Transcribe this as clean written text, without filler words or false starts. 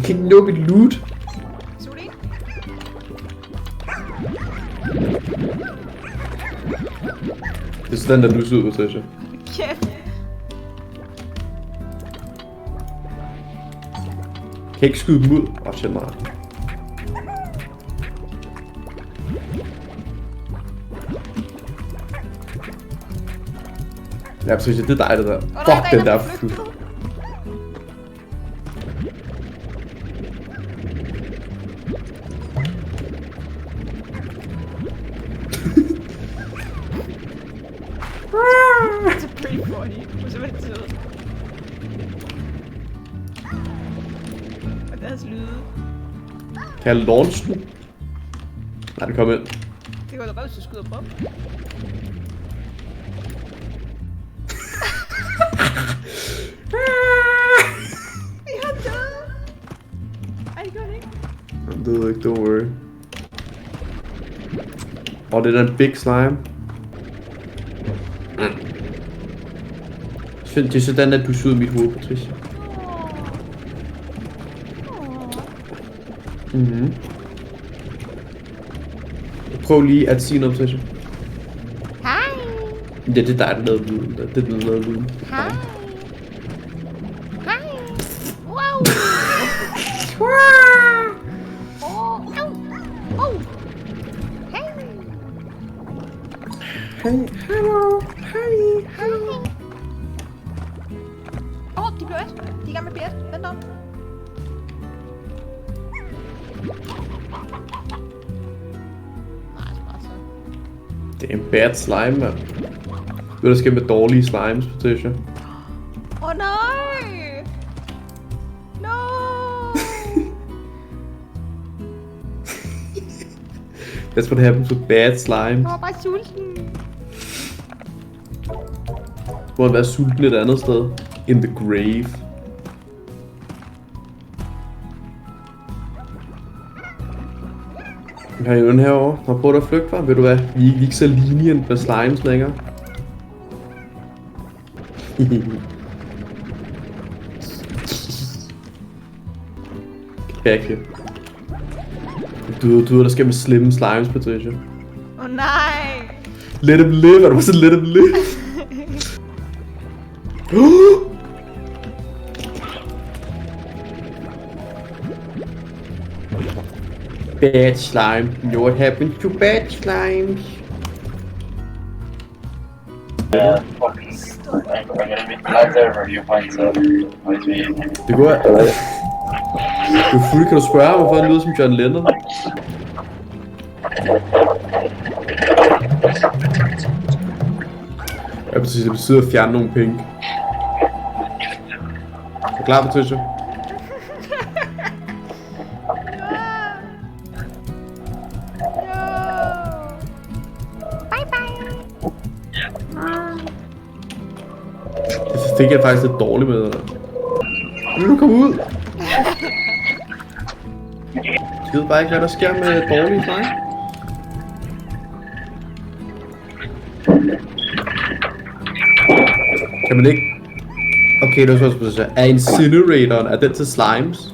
kan ikke nå mit loot. Det er sådan, der du ser ud, Patricia. Kæft. Kan ikke skyde dem ud? Shit, nej. Ja, Patricia, det er dig, det der. Fuck den der flyt. It's pretty funny. Prøv at se, og deres lyde. Kan jeg launch den? Nej, det kommer ind. Det går da bare, hvis du skyder på. Jeg er død. Ej, det gør det ikke. Jeg ved ikke, don't worry. Det er en big slime. Det er sådan, at du syder mit hoved, Patricia. Prøv lige at sige noget, Patricia. Hej. Ja, det er dig, der lavede lyden. Det er den, der lavede lyden. Hej. Hej. Wow. Hej. Hej, hallo. Hej, hallo. De blev et. De er i gang med at vent om. Det er en bad slime, mand. Ved du, der sker med dårlige slimes, Patricia? Nej! No! That's what happens with bad slimes. Jeg var bare sulten. Du må være sulten et andet sted. In the grave. Vi har jo den herovre. Har prøvet at flygte fra. Ved du hvad? Vi er ikke så linjen med slimes længere. Back here. Du der skal med slimme slimes, Patricia. Nej! Let him live. Er du bare så let him live? Bad slime. You know what happens to bad slimes? Yeah, fucking. I'm gonna be glad over you find so might be easy. Det går. Du er fuld, kan du spørge mig, hvorfor det lyder som John Lennon? Ja, præcis. Det betyder at fjerne nogle penge. Er du klar, Patricia? Det fik jeg faktisk lidt dårligt med det der. Nu vil du komme ud! Jeg ved bare ikke, hvad der sker med dårlige fejl. Kan man ikke... Okay, det var så spørgsmålet. Er Incineratoren, er den til slimes?